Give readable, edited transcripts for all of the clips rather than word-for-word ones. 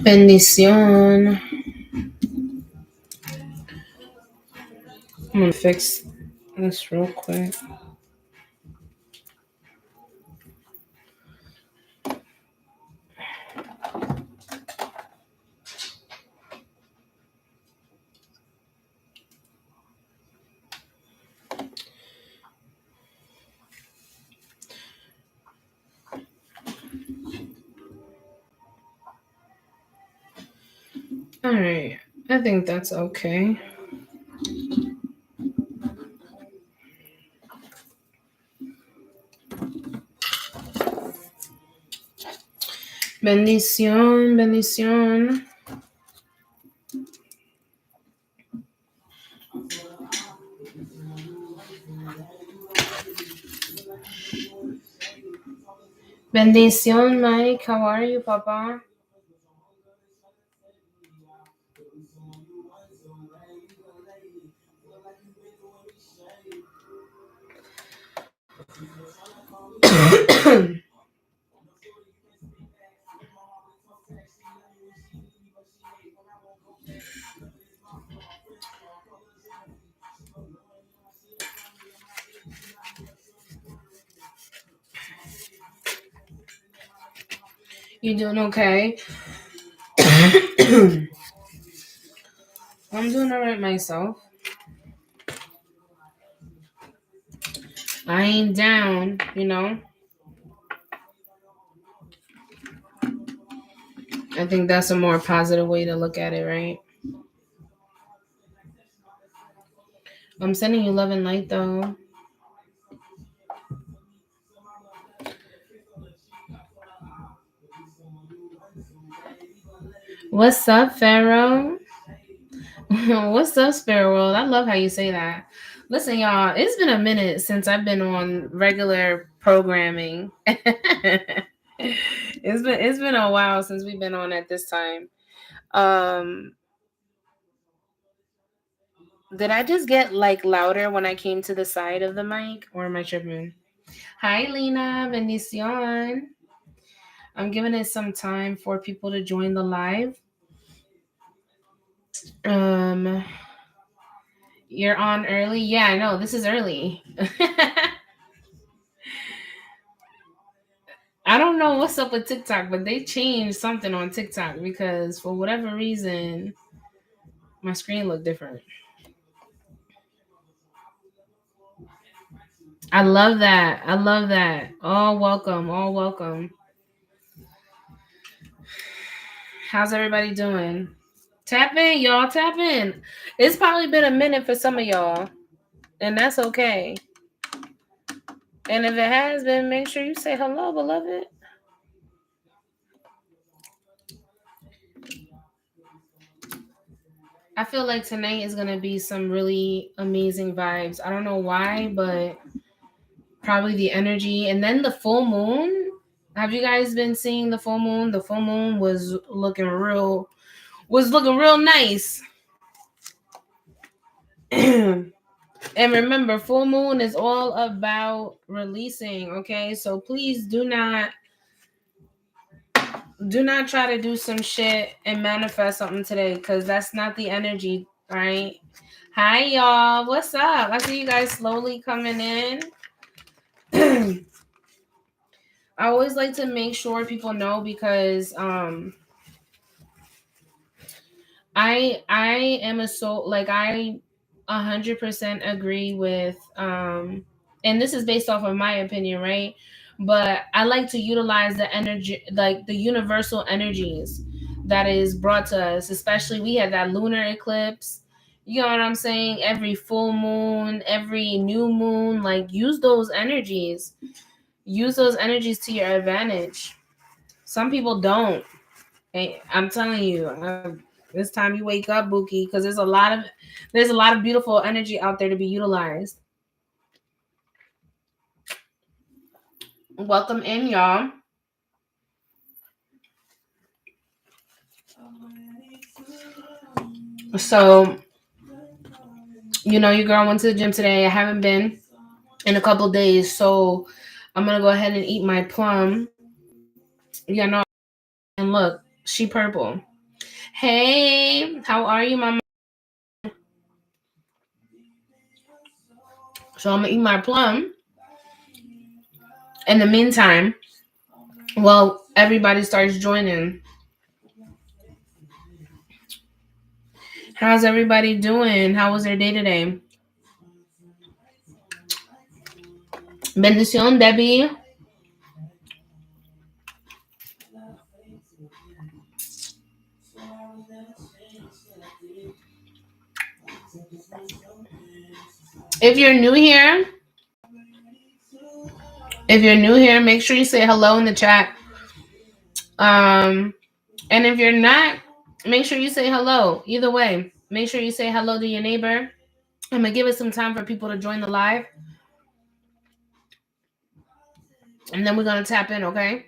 Bendición. I'm gonna fix this real quick. All right, I think that's okay. Bendición, bendición. Bendición, Mike. How are you, Papa? You doing okay? I'm doing all right myself. I ain't down, you know. I think that's a more positive way to look at it, right? I'm sending you love and light, though. What's up, Pharaoh? What's up, Sparrow World? I love how you say that. Listen, y'all, it's been a minute since I've been on regular programming. It's been a while since we've been on at this time. Um, did I just get like louder when I came to the side of the mic, or am I tripping? Hi, Lena, bendición. I'm giving it some time for people to join the live. Um, you're on early. Yeah, I know this is early. I don't know what's up with TikTok, but they changed something on TikTok because for whatever reason, my screen looked different. I love that. I love that. All welcome. All welcome. How's everybody doing? Tap in, y'all. Tap in. It's probably been a minute for some of y'all, and that's okay. And if it has been, make sure you say hello, beloved. I feel like tonight is going to be some really amazing vibes. I don't know why, but probably the energy. And then the full moon. Have you guys been seeing the full moon? The full moon was looking real nice. And remember, full moon is all about releasing, okay? So please do not try to do some shit and manifest something today, because that's not the energy, right? Hi y'all, what's up? I see you guys slowly coming in. I always like to make sure people know, because I am a soul, like I 100% agree with and this is based off of my opinion, right? But I like to utilize the energy, like the universal energies that is brought to us, especially we had that lunar eclipse. You know what I'm saying? Every full moon, every new moon, like use those energies. Use those energies to your advantage. Some people don't. Hey, I'm telling you, it's time you wake up, Buki, because there's a lot of beautiful energy out there to be utilized. Welcome in, y'all. So, your girl went to the gym today. I haven't been in a couple days, so I'm gonna go ahead and eat my plum. Yeah, no, and look, she purple. Hey, how are you, mama? So I'm gonna eat my plum. In the meantime, well, everybody starts joining. How's everybody doing? How was their day today? Bendición, Debbie. If you're new here, make sure you say hello in the chat. And if you're not, make sure you say hello. Either way, make sure you say hello to your neighbor. I'm gonna give it some time for people to join the live, and then we're gonna tap in. Okay.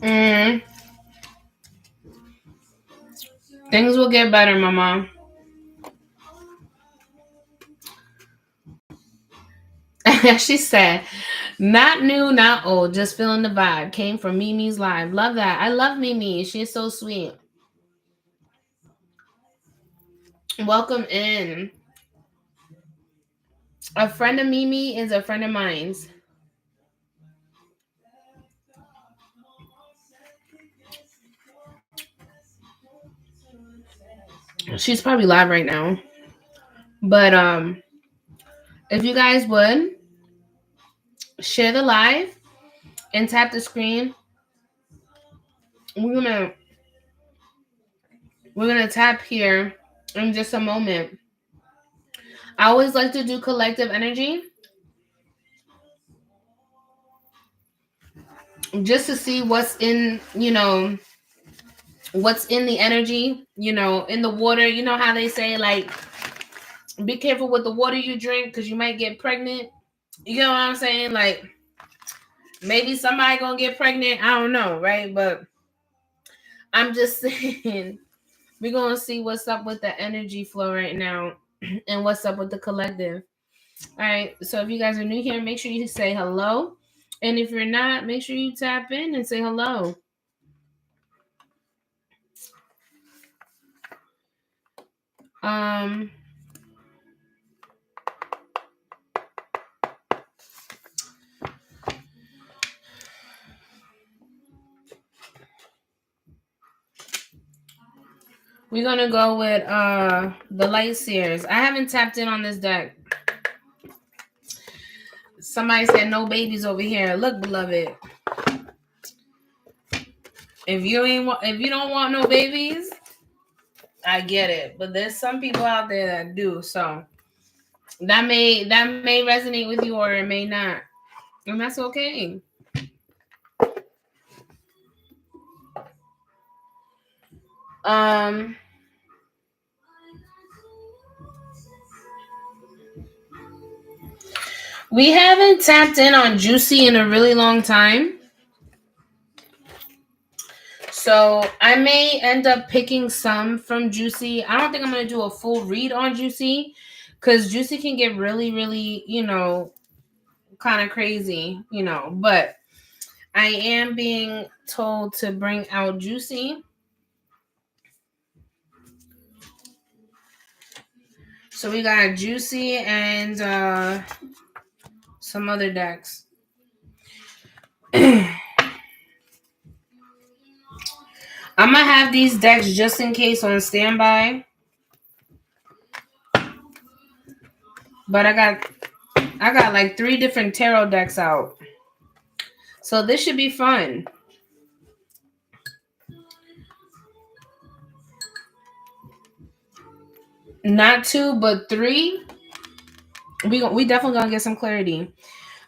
Mm, things will get better, mama. She said, not new, not old, just feeling the vibe. Came from Mimi's live. Love that. I love Mimi. She's so sweet. Welcome in. A friend of Mimi is a friend of mine's. She's probably live right now. But if you guys would share the live and tap the screen, we're gonna tap here in just a moment. I always like to do collective energy just to see what's in, what's in the energy, in the water. You know how they say, like, be careful with the water you drink because you might get pregnant. You know what I'm saying? Like, maybe somebody gonna get pregnant. I don't know, right? But I'm just saying, we're gonna see what's up with the energy flow right now and what's up with the collective. All right. So if you guys are new here, make sure you say hello. And if you're not, make sure you tap in and say hello. Um, we're gonna go with the light seers. I haven't tapped in on this deck. Somebody said no babies over here. Look, beloved. If you don't want no babies, I get it. But there's some people out there that do. So that may resonate with you or it may not. And that's okay. We haven't tapped in on Juicy in a really long time. So I may end up picking some from Juicy. I don't think I'm going to do a full read on Juicy because Juicy can get really, really, kind of crazy, But I am being told to bring out Juicy. So we got Juicy and some other decks. I'm going to have these decks just in case on standby. But I got like 3 different tarot decks out. So this should be fun. Not 2, but 3. We definitely gonna get some clarity.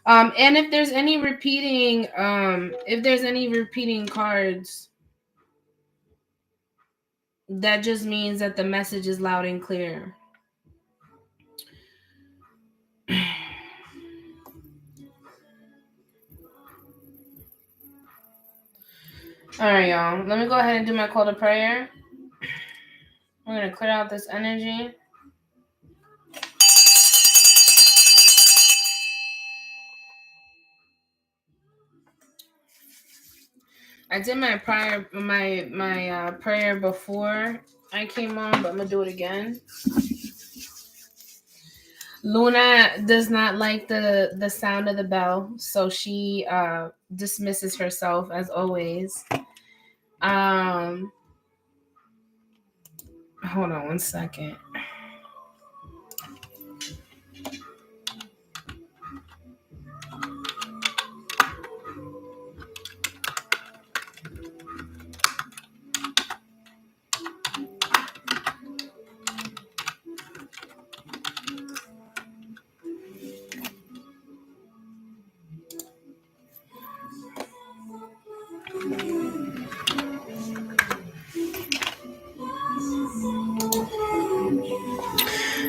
And if there's any repeating cards, that just means that the message is loud and clear. All right, y'all. Let me go ahead and do my call to prayer. I'm gonna clear out this energy. I did my prayer before I came on, but I'm gonna do it again. Luna does not like the sound of the bell, so she dismisses herself as always. Um, hold on one second.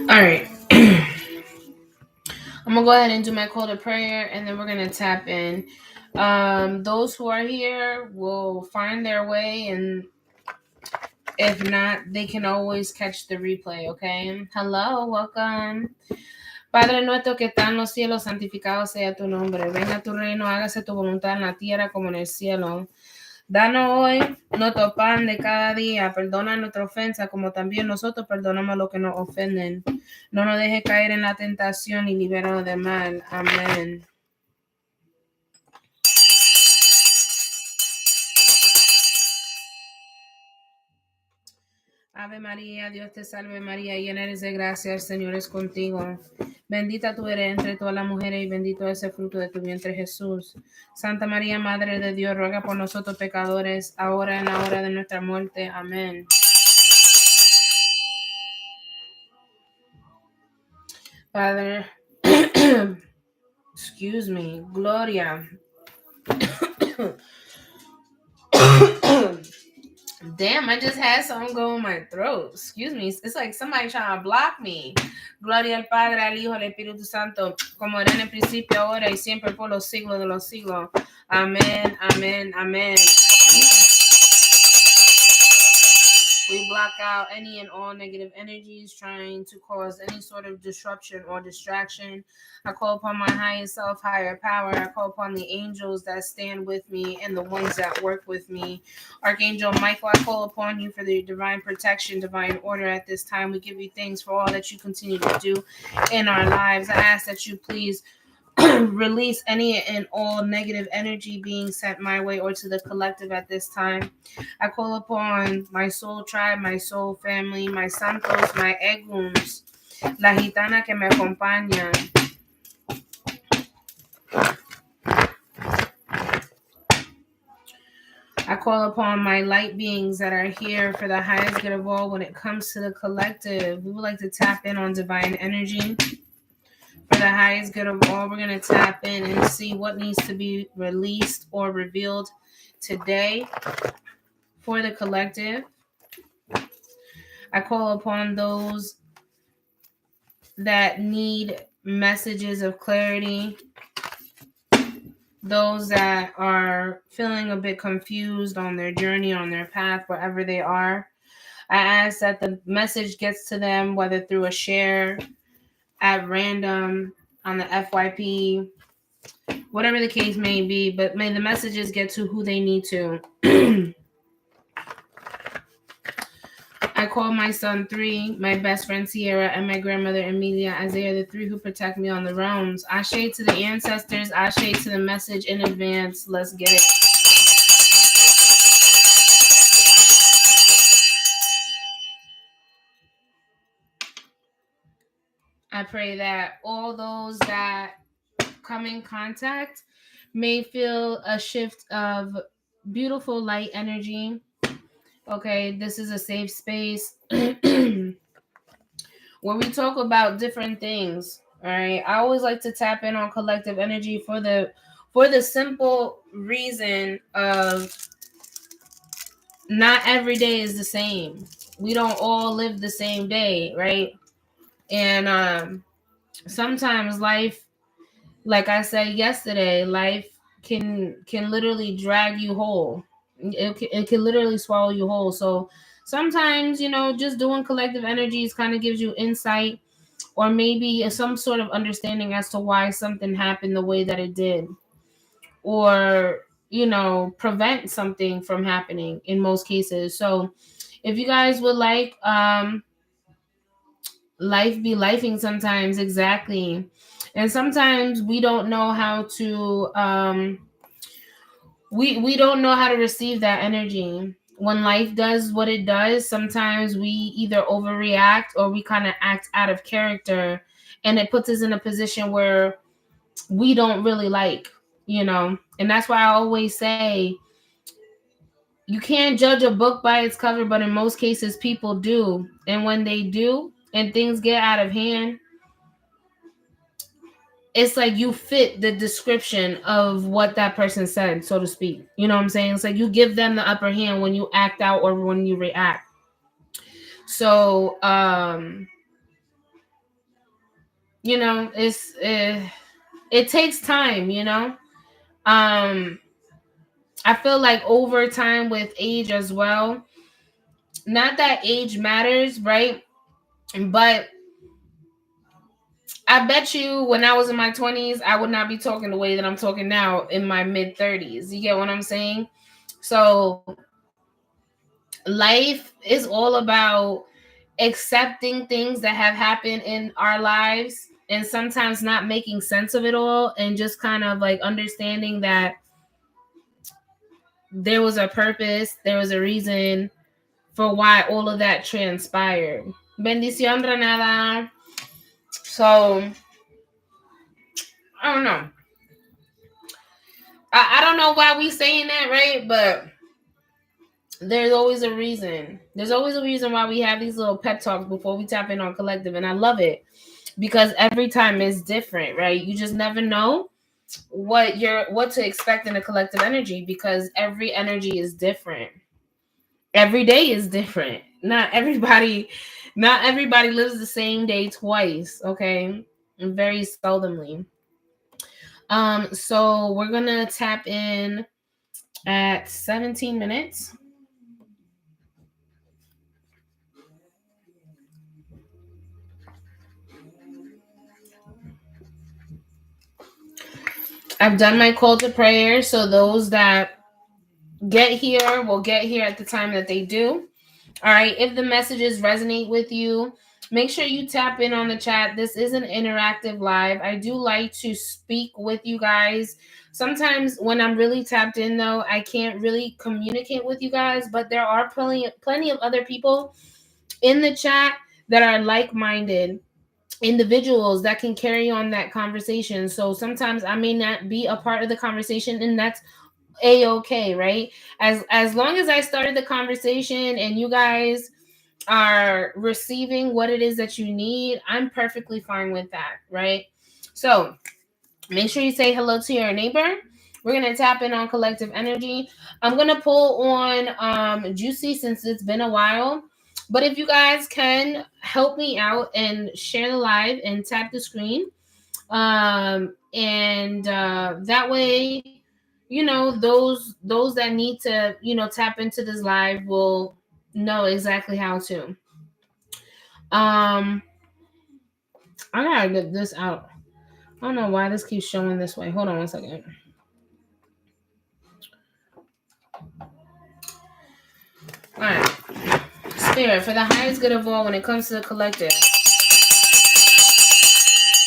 All right. I'm gonna go ahead and do my call to prayer, and then we're gonna tap in. Those who are here will find their way, and if not, they can always catch the replay. Okay. Hello, welcome. Padre nuestro que está en los cielos, santificado sea tu nombre. Venga tu reino, hágase tu voluntad en la tierra como en el cielo. Danos hoy nuestro pan de cada día. Perdona nuestra ofensa como también nosotros perdonamos a los que nos ofenden. No nos dejes caer en la tentación y libéranos del mal. Amén. Ave María, Dios te salve María, llena eres de gracia, el Señor es contigo. Bendita tú eres entre todas las mujeres y bendito es el fruto de tu vientre Jesús. Santa María, Madre de Dios, ruega por nosotros pecadores, ahora en la hora de nuestra muerte. Amén. Padre, excuse me, Gloria. Damn, I just had something go in my throat. Excuse me. It's like somebody trying to block me. Gloria al Padre, al Hijo, al Espíritu Santo, como era en el principio, ahora y siempre por los siglos de los siglos. Amén, amén, amén. We block out any and all negative energies trying to cause any sort of disruption or distraction. I call upon my highest self, higher power. I call upon the angels that stand with me and the ones that work with me. Archangel Michael, I call upon you for the divine protection, divine order at this time. We give you thanks for all that you continue to do in our lives. I ask that you please release any and all negative energy being sent my way or to the collective at this time. I call upon my soul tribe, my soul family, my santos, my egums, la gitana que me acompaña. I call upon my light beings that are here for the highest good of all when it comes to the collective. We would like to tap in on divine energy. For the highest good of all, we're going to tap in and see what needs to be released or revealed today for the collective. I call upon those that need messages of clarity, those that are feeling a bit confused on their journey, on their path, wherever they are. I ask that the message gets to them, whether through a share, at random, on the FYP, whatever the case may be, but may the messages get to who they need to. I call my son 3, my best friend Sierra, and my grandmother Emilia, as they are the 3 who protect me on the realms. Ashe to the ancestors, ashe to the message in advance. Let's get it. I pray that all those that come in contact may feel a shift of beautiful light energy. Okay, this is a safe space where we talk about different things. All right, I always like to tap in on collective energy for the simple reason of not every day is the same. We don't all live the same day, right? And sometimes life, like I said yesterday, life can literally drag you whole. It can literally swallow you whole. So sometimes, just doing collective energies kind of gives you insight or maybe some sort of understanding as to why something happened the way that it did. Or, prevent something from happening in most cases. So if you guys would like, life be lifing sometimes, exactly. And sometimes we don't know how to we don't know how to receive that energy. When life does what it does, sometimes we either overreact or we kind of act out of character, and it puts us in a position where we don't really like. And that's why I always say, you can't judge a book by its cover, but in most cases people do. And when they do and things get out of hand, it's like you fit the description of what that person said, so to speak. You know what I'm saying? It's like you give them the upper hand when you act out or when you react. So, it takes time. Um, I feel like over time with age as well. Not that age matters, right? But I bet you when I was in my 20s, I would not be talking the way that I'm talking now in my mid 30s. You get what I'm saying? So life is all about accepting things that have happened in our lives and sometimes not making sense of it all, and just kind of like understanding that there was a purpose, there was a reason for why all of that transpired. Bendición, Renata. So, I don't know. I don't know why we saying that, right? But there's always a reason. There's always a reason why we have these little pep talks before we tap in on collective. And I love it because every time is different, right? You just never know what to expect in a collective energy, because every energy is different. Every day is different. Not everybody lives the same day twice, okay? Very seldomly. So we're gonna tap in at 17 minutes. I've done my call to prayer, so those that get here will get here at the time that they do. All right. If the messages resonate with you, make sure you tap in on the chat. This is an interactive live. I do like to speak with you guys. Sometimes when I'm really tapped in, though, I can't really communicate with you guys, but there are plenty of other people in the chat that are like-minded individuals that can carry on that conversation. So sometimes I may not be a part of the conversation, and that's a-okay, right? As long as I started the conversation and you guys are receiving what it is that you need, I'm perfectly fine with that, right? So make sure you say hello to your neighbor. We're gonna tap in on collective energy. I'm gonna pull on Juicy since it's been a while. But if you guys can help me out and share the live and tap the screen, and that way, those that need to tap into this live will know exactly how to. I gotta get this out. I don't know why this keeps showing this way. Hold on one second. All right. Spirit, for the highest good of all, when it comes to the collective,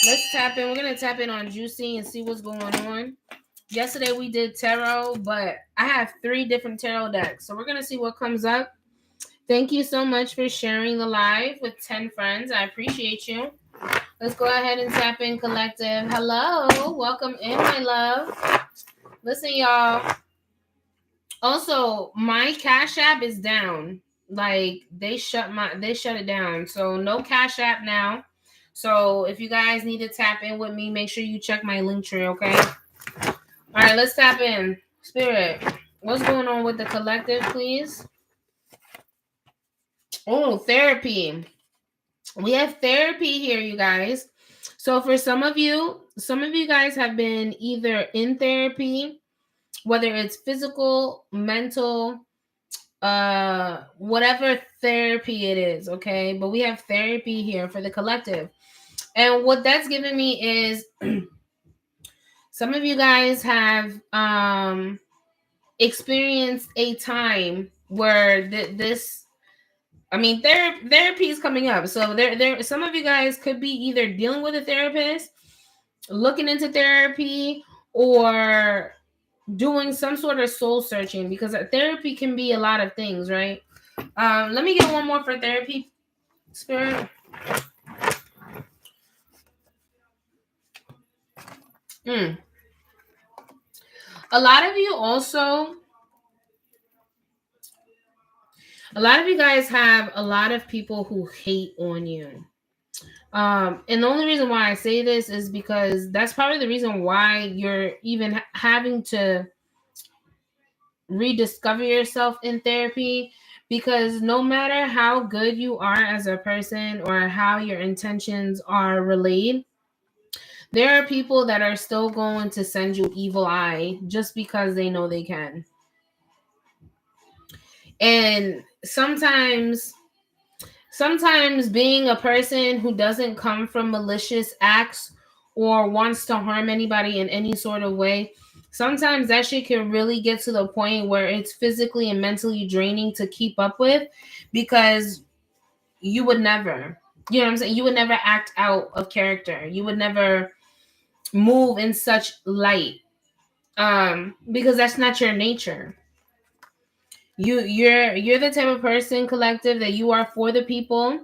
let's tap in. We're going to tap in on Juicy and see what's going on. Yesterday we did tarot, but I have 3 different tarot decks. So we're going to see what comes up. Thank you so much for sharing the live with 10 friends. I appreciate you. Let's go ahead and tap in collective. Hello. Welcome in, my love. Listen, y'all. Also, my Cash App is down. Like they shut it down. So no Cash App now. So if you guys need to tap in with me, make sure you check my Linktree, okay? All right, let's tap in. Spirit, what's going on with the collective, please? Oh, therapy. We have therapy here, you guys. So for some of you guys have been either in therapy, whether it's physical, mental, whatever therapy it is, okay? But we have therapy here for the collective. And what that's given me is some of you guys have experienced a time where this, I mean, therapy is coming up. So there, some of you guys could be either dealing with a therapist, looking into therapy, or doing some sort of soul searching, because therapy can be a lot of things, right? Let me get one more for therapy, Spirit. Mm. A lot of you also, a lot of you guys have a lot of people who hate on you. And the only reason why I say this is because that's probably the reason why you're even having to rediscover yourself in therapy, because no matter how good you are as a person or how your intentions are relayed, there are people that are still going to send you evil eye just because they know they can. And sometimes being a person who doesn't come from malicious acts or wants to harm anybody in any sort of way, sometimes that shit can really get to the point where it's physically and mentally draining to keep up with, because you would never, you know what I'm saying? You would never act out of character. You would never move in such light, because that's not your nature. You're the type of person, collective, that you are for the people.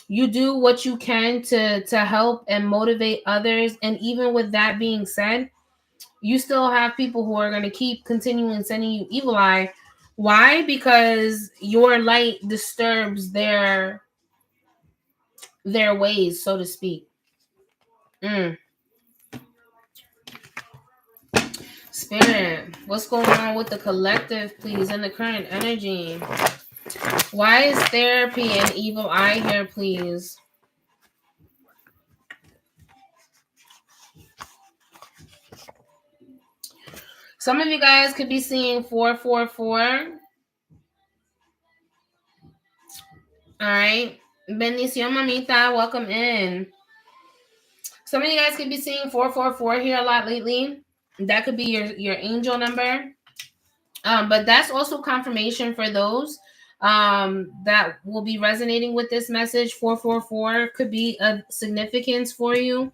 You do what you can to help and motivate others, and even with that being said, you still have people who are going to keep continuing sending you evil eye. Why? Because your light disturbs their ways, so to speak. Mm. Spirit, what's going on with the collective, please, and the current energy? Why is therapy and evil eye here, please? Some of you guys could be seeing 444. All right. Bendición, mamita. Welcome in. Some of you guys could be seeing 444 here a lot lately. That could be your angel number. But that's also confirmation for those that will be resonating with this message. 444 could be a significance for you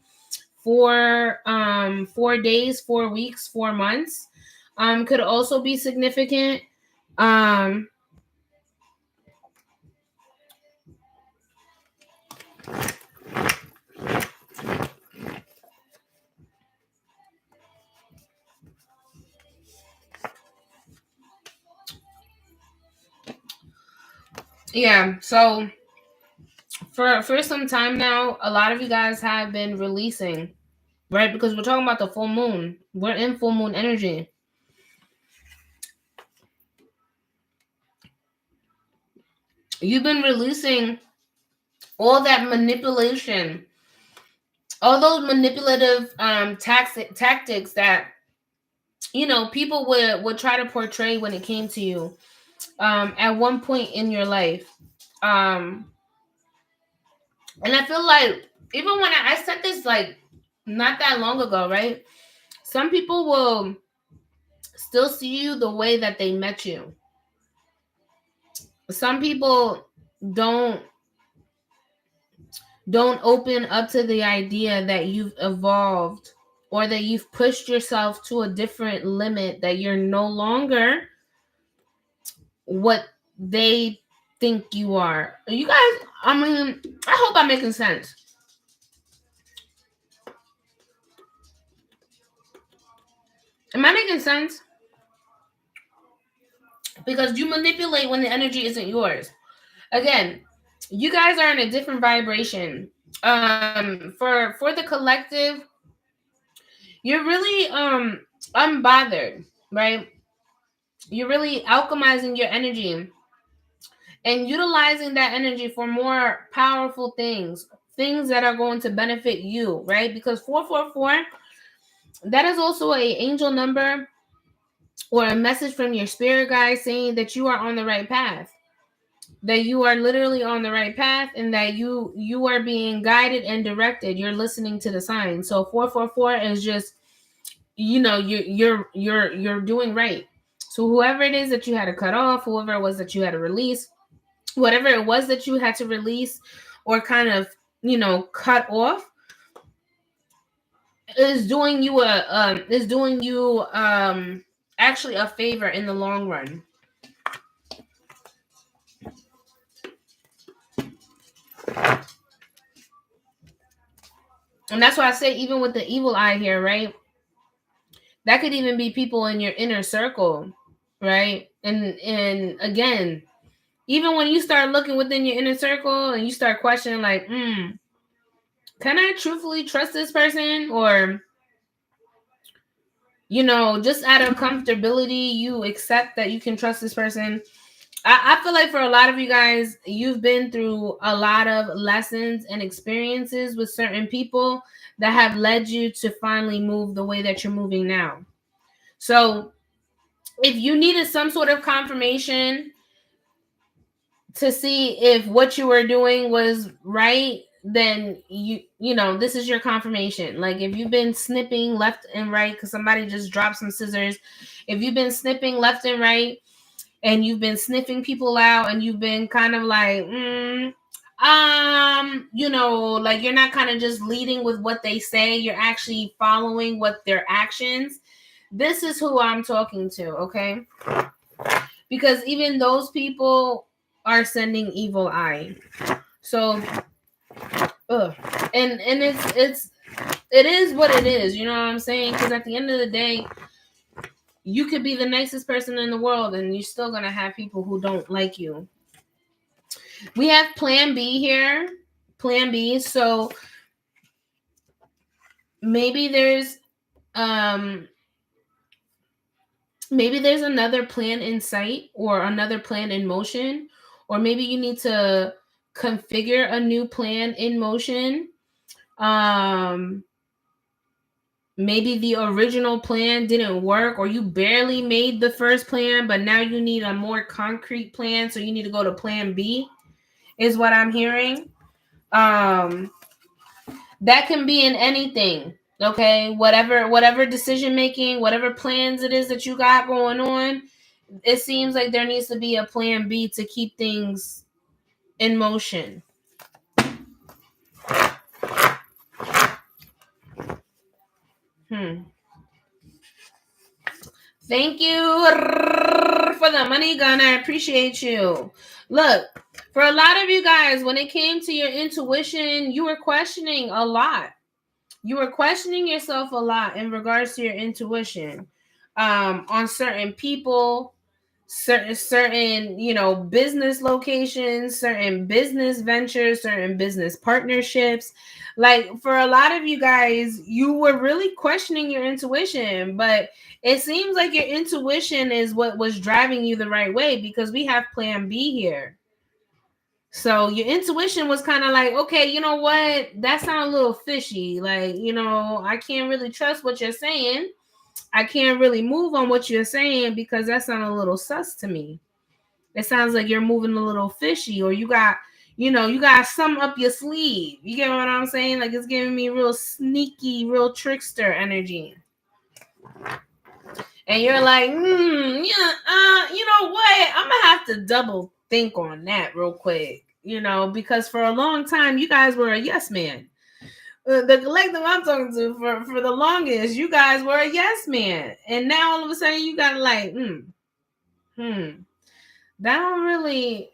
for 4 days, 4 weeks, 4 months. Could also be significant. Yeah, so for some time now, a lot of you guys have been releasing, right? Because we're talking about the full moon. We're in full moon energy. You've been releasing all that manipulation, all those manipulative tactics that, you know, people would try to portray when it came to you at one point in your life. And I feel like even when I said this like not that long ago, right? Some people will still see you the way that they met you. Some people don't open up to the idea that you've evolved or that you've pushed yourself to a different limit, that you're no longer what they think you are. You guys, I mean, I hope I'm making sense. Am I making sense? Because you manipulate when the energy isn't yours. Again, you guys are in a different vibration. For the collective, you're really unbothered, right? You're really alchemizing your energy and utilizing that energy for more powerful things that are going to benefit you, right? Because 444, that is also a angel number or a message from your spirit guide saying that you are on the right path, that you are literally on the right path, and that you are being guided and directed. You're listening to the signs. So 444 is just, you know, you're doing right. So whoever it is that you had to cut off, whoever it was that you had to release, whatever it was that you had to release or kind of, cut off, is doing you actually a favor in the long run. And that's why I say, even with the evil eye here, right? That could even be people in your inner circle, right? And again, even when you start looking within your inner circle and you start questioning, like, can I truthfully trust this person? Or, just out of comfortability, you accept that you can trust this person. I feel like for a lot of you guys, you've been through a lot of lessons and experiences with certain people that have led you to finally move the way that you're moving now. So if you needed some sort of confirmation to see if what you were doing was right, then this is your confirmation. Like, if you've been snipping left and right because somebody just dropped some scissors, if you've been snipping left and right and you've been sniffing people out and you've been kind of like, like, you're not kind of just leading with what they say, you're actually following what their actions. This is who I'm talking to, okay? Because even those people are sending evil eye. So, and it is what it is. You know what I'm saying? Because at the end of the day, you could be the nicest person in the world, and you're still gonna have people who don't like you. We have Plan B here. Plan B. So maybe there's another plan in sight or another plan in motion, or maybe you need to configure a new plan in motion. Maybe the original plan didn't work, or you barely made the first plan, but now you need a more concrete plan, so you need to go to Plan B, is what I'm hearing. That can be in anything. Okay, whatever decision making, whatever plans it is that you got going on, it seems like there needs to be a Plan B to keep things in motion. Thank you for the money, gun. I appreciate you. Look, for a lot of you guys, when it came to your intuition, you were questioning a lot. You were questioning yourself a lot in regards to your intuition, on certain people, certain business locations, certain business ventures, certain business partnerships. Like, for a lot of you guys, you were really questioning your intuition, but it seems like your intuition is what was driving you the right way, because we have Plan B here. So your intuition was kind of like, okay, you know what? That sounds a little fishy. Like, I can't really trust what you're saying. I can't really move on what you're saying because that sounds a little sus to me. It sounds like you're moving a little fishy, or you got some up your sleeve. You get what I'm saying? Like, it's giving me real sneaky, real trickster energy. And you're like, you know what? I'm gonna have to double think on that real quick, because for a long time you guys were a yes man. The collective I'm talking to, for the longest, you guys were a yes man, and now all of a sudden you got like, that don't really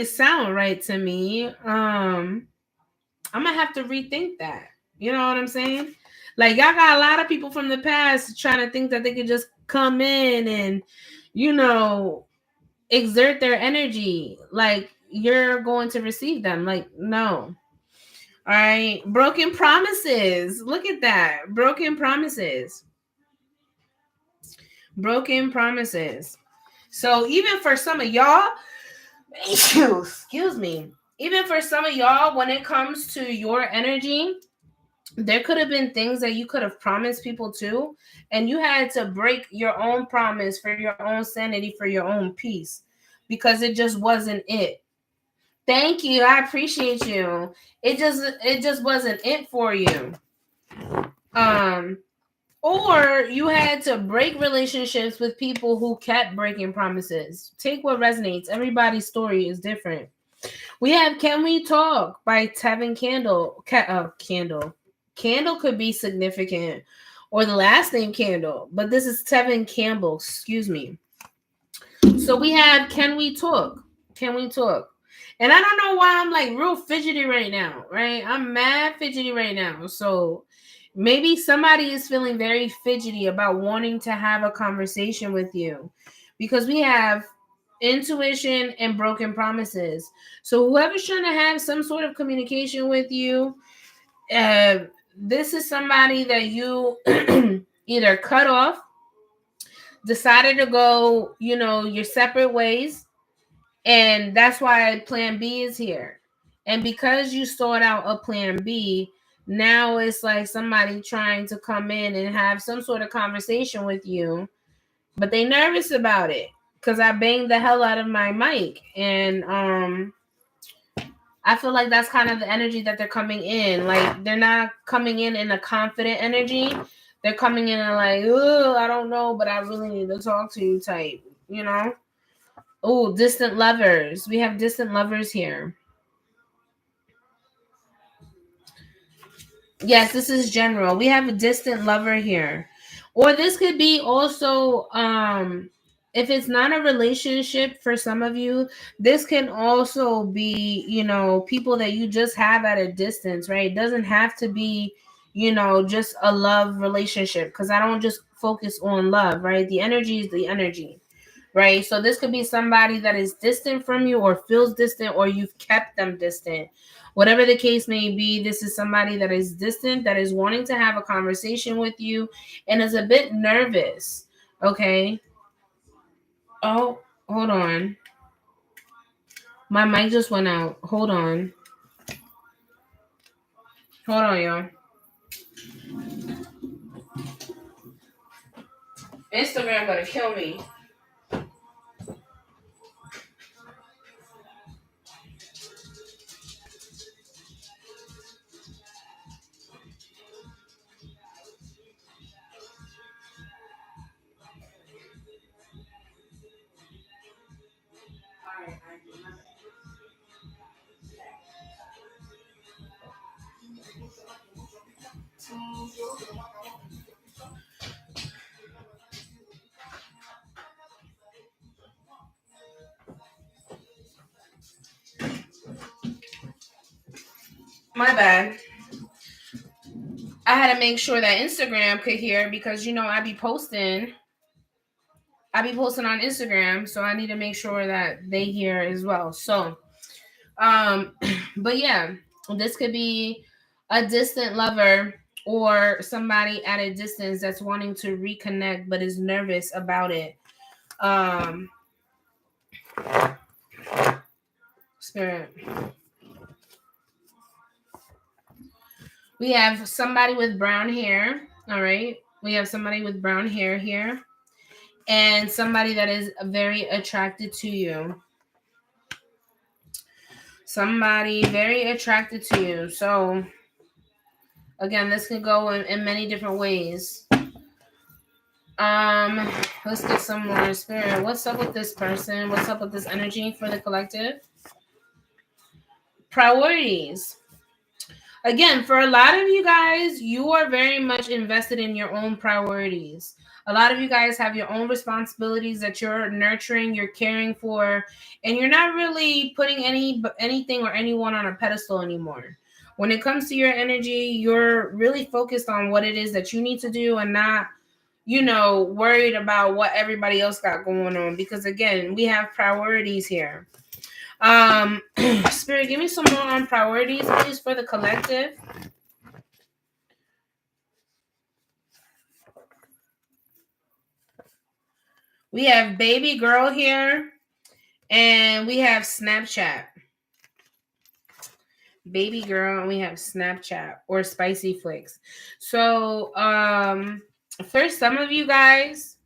sound right to me. I'm gonna have to rethink that. You know what I'm saying? Like, y'all got a lot of people from the past trying to think that they could just come in and, exert their energy. Like, you're going to receive them. Like, no. All right. Broken promises. Look at that. Broken promises. Broken promises. So even for some of y'all, excuse me, even for some of y'all, when it comes to your energy, there could have been things that you could have promised people too, and you had to break your own promise for your own sanity, for your own peace, because it just wasn't it. Thank you. I appreciate you. It just wasn't it for you. Or you had to break relationships with people who kept breaking promises. Take what resonates. Everybody's story is different. We have Can We Talk by Tevin Candle. Candle. Candle could be significant. Or the last name Candle. But this is Tevin Campbell. Excuse me. So we have Can We Talk? Can We Talk? And I don't know why I'm like real fidgety right now, right? I'm mad fidgety right now. So maybe somebody is feeling very fidgety about wanting to have a conversation with you because we have intuition and broken promises. So whoever's trying to have some sort of communication with you, uh, this is somebody that you either cut off, decided to go, your separate ways, and that's why plan B is here. And because you sought out a plan B, now it's like somebody trying to come in and have some sort of conversation with you, but they nervous about it because I banged the hell out of my mic. And I feel like that's kind of the energy that they're coming in. Like, they're not coming in a confident energy. They're coming in and like, oh, I don't know, but I really need to talk to you type, you know? Oh, distant lovers. We have distant lovers here. Yes, this is general. We have a distant lover here. Or this could be also if it's not a relationship for some of you, this can also be, people that you just have at a distance, right? It doesn't have to be, just a love relationship, because I don't just focus on love, right? The energy is the energy. Right. So this could be somebody that is distant from you or feels distant, or you've kept them distant. Whatever the case may be, this is somebody that is distant, that is wanting to have a conversation with you and is a bit nervous. Okay. Oh, hold on. My mic just went out. Hold on. Hold on, y'all. Instagram gonna kill me. My bad. I had to make sure that Instagram could hear, because I be posting. On Instagram, so I need to make sure that they hear as well. So, but yeah, this could be a distant lover or somebody at a distance that's wanting to reconnect but is nervous about it. Spirit. We have somebody with brown hair. All right. We have somebody with brown hair here, and somebody that is very attracted to you. Somebody very attracted to you. So, again, this can go in many different ways. Let's get some more spirit. What's up with this person? What's up with this energy for the collective? Priorities. Again, for a lot of you guys, you are very much invested in your own priorities. A lot of you guys have your own responsibilities that you're nurturing, you're caring for, and you're not really putting anything or anyone on a pedestal anymore. When it comes to your energy, you're really focused on what it is that you need to do, and not worried about what everybody else got going on, because again, we have priorities here. Spirit, give me some more on priorities, please, for the collective. We have baby girl here, and we have Snapchat. Baby girl, and we have Snapchat or spicy flicks. So, for some of you guys,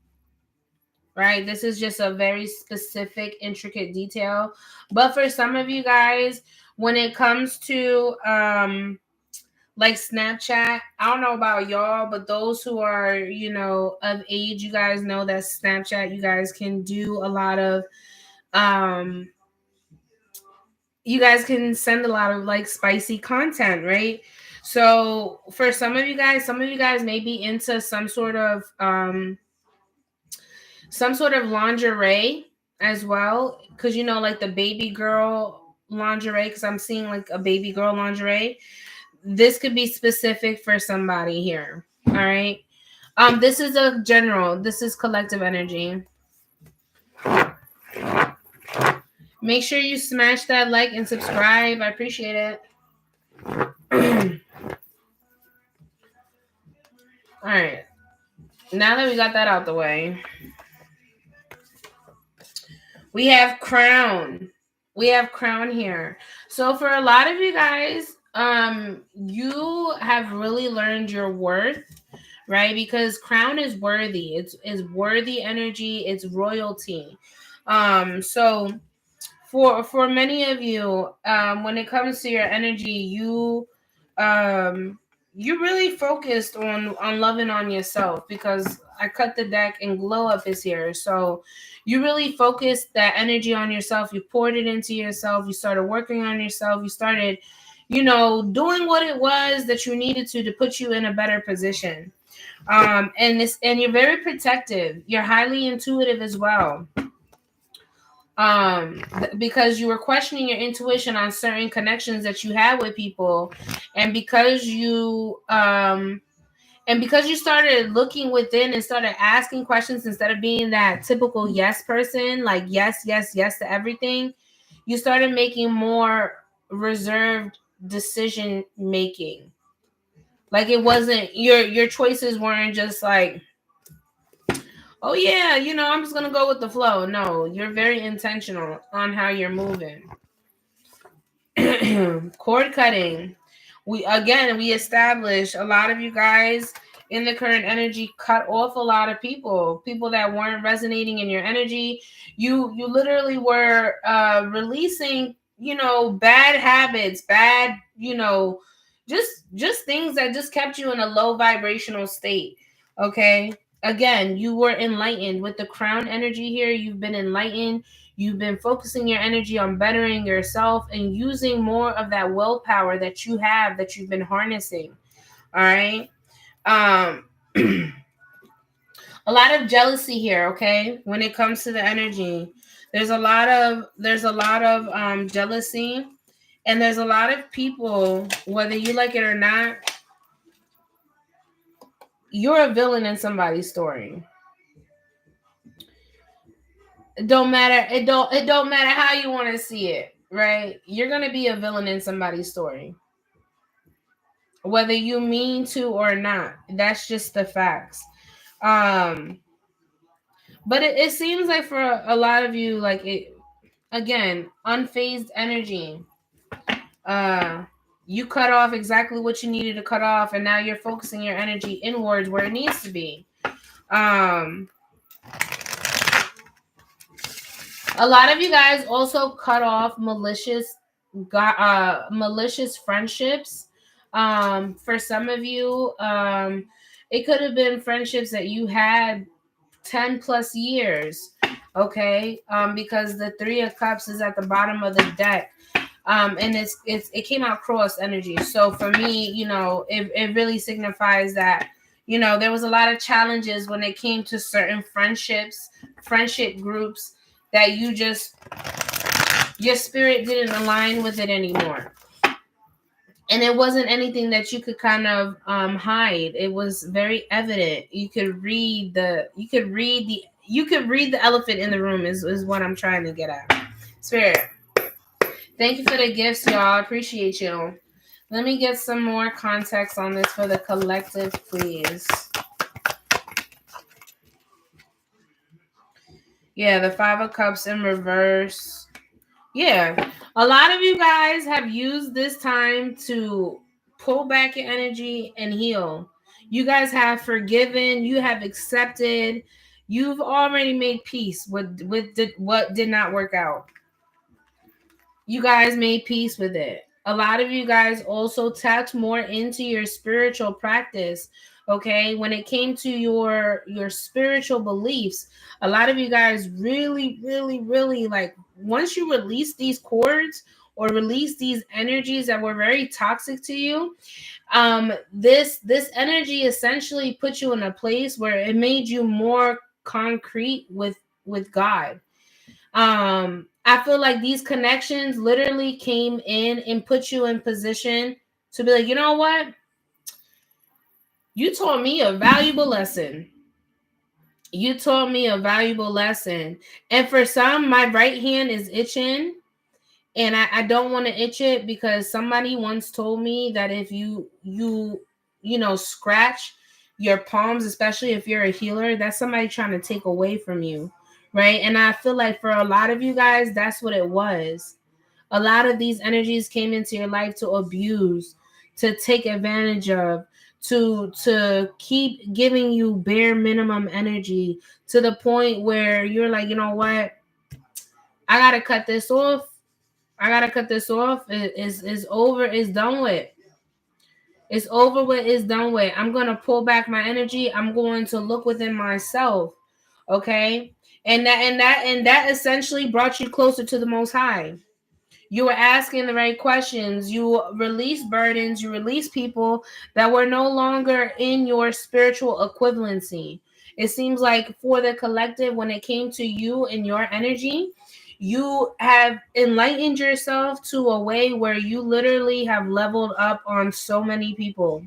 right, this is just a very specific, intricate detail. But for some of you guys, when it comes to like Snapchat. I don't know about y'all, but those who are, of age, you guys know that Snapchat, you guys can do a lot of, um, you guys can send a lot of like spicy content, right? So for some of you guys may be into some sort of lingerie as well, because like the baby girl lingerie, because I'm seeing like a baby girl lingerie. This could be specific for somebody here. All right. This is a general, this is collective energy. Make sure you smash that like and subscribe. I appreciate it. All right. Now that we got that out the way, we have crown. We have crown here. So for a lot of you guys, you have really learned your worth, right? Because crown is worthy. It's worthy energy. It's royalty. So for many of you, when it comes to your energy, um you really focused on loving on yourself, because I cut the deck and glow up is here. So you really focused that energy on yourself. You poured it into yourself. You started working on yourself. You started, doing what it was that you needed to put you in a better position. And you're very protective. You're highly intuitive as well. Because you were questioning your intuition on certain connections that you had with people, and because you started looking within and started asking questions instead of being that typical yes person, like yes, yes, yes to everything. You started making more reserved decision making. Like it wasn't your choices weren't just like, oh yeah, I'm just gonna go with the flow. No, you're very intentional on how you're moving. Cord cutting. We established a lot of you guys in the current energy cut off a lot of people that weren't resonating in your energy. You literally were releasing, bad habits, bad, just things that just kept you in a low vibrational state. Okay. Again, you were enlightened with the crown energy here. You've been enlightened. You've been focusing your energy on bettering yourself and using more of that willpower that you have, that you've been harnessing. All right. Um, a lot of jealousy here. Okay. When it comes to the energy, there's a lot of jealousy, and there's a lot of people, whether you like it or not, you're a villain in somebody's story. It don't matter. It don't matter how you want to see it, right? You're gonna be a villain in somebody's story, whether you mean to or not. That's just the facts. Um, but it seems like for a lot of you, like it again, unfazed energy. Uh, you cut off exactly what you needed to cut off, and now you're focusing your energy inwards where it needs to be. Um, a lot of you guys also cut off malicious friendships. For some of you, it could have been friendships that you had 10 plus years. Okay. Because the 3 of Cups is at the bottom of the deck. And it came out cross energy. So for me, it really signifies that, there was a lot of challenges when it came to certain friendship groups, that your spirit didn't align with it anymore. And it wasn't anything that you could kind of hide. It was very evident. You could read the elephant in the room is what I'm trying to get at. Spirit, thank you for the gifts, y'all. I appreciate you. Let me get some more context on this for the collective, please. Yeah, the 5 of Cups in reverse. Yeah, a lot of you guys have used this time to pull back your energy and heal. You guys have forgiven, you have accepted, you've already made peace with what did not work out. You guys made peace with it. A lot of you guys also tapped more into your spiritual practice. Okay, when it came to your spiritual beliefs, a lot of you guys really, really, really, like, once you release these cords or release these energies that were very toxic to you, this energy essentially put you in a place where it made you more concrete with God. I feel like these connections literally came in and put you in position to be like, you know what, you taught me a valuable lesson. You taught me a valuable lesson. And for some, my right hand is itching, and I don't want to itch it because somebody once told me that if you scratch your palms, especially if you're a healer, that's somebody trying to take away from you, right? And I feel like for a lot of you guys, that's what it was. A lot of these energies came into your life to abuse, to take advantage of, to keep giving you bare minimum energy, to the point where you're like, you know what, I gotta cut this off. I gotta cut this off. It's over. It's done with. It's over with. It's done with. I'm gonna pull back my energy. I'm going to look within myself. Okay, and that essentially brought you closer to the Most High. You were asking the right questions. You release burdens. You release people that were no longer in your spiritual equivalency. It seems like for the collective, when it came to you and your energy, you have enlightened yourself to a way where you literally have leveled up on so many people.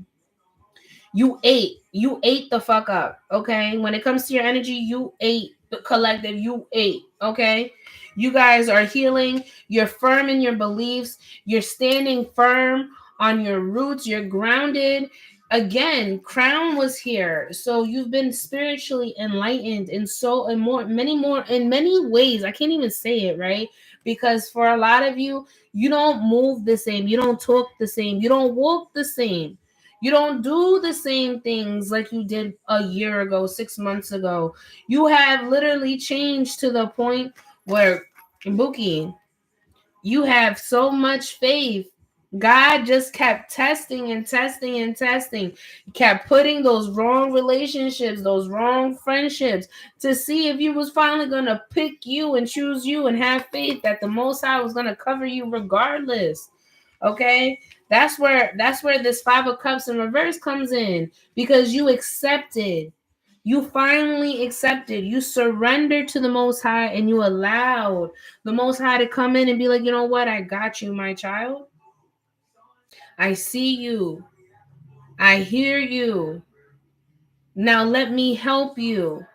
You ate the fuck up. Okay, when it comes to your energy, you ate the collective. You ate. Okay, you guys are healing. You're firm in your beliefs. You're standing firm on your roots. You're grounded. Again, crown was here, so you've been spiritually enlightened in so and more many more in many ways. I can't even say it right, because for a lot of you, you don't move the same, you don't talk the same, you don't walk the same, you don't do the same things like you did a year ago, 6 months ago. You have literally changed to the point where, Buki, you have so much faith. God just kept testing and testing and testing. He kept putting those wrong relationships, those wrong friendships, to see if he was finally going to pick you and choose you, and have faith that the Most High was going to cover you regardless. Okay, that's where this Five of Cups in reverse comes in, because you accepted. You finally accepted. You surrendered to the Most High, and you allowed the Most High to come in and be like, you know what? I got you, my child. I see you. I hear you. Now let me help you.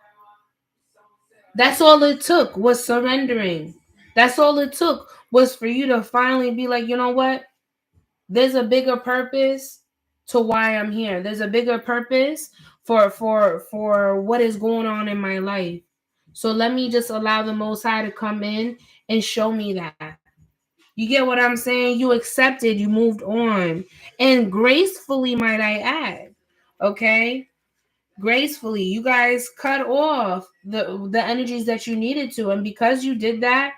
That's all it took, was surrendering. That's all it took, was for you to finally be like, you know what? There's a bigger purpose to why I'm here. There's a bigger purpose for what is going on in my life. So let me just allow the Most High to come in and show me that. You get what I'm saying? You accepted, you moved on, and gracefully, might I add. Okay? Gracefully, you guys cut off the energies that you needed to, and because you did that,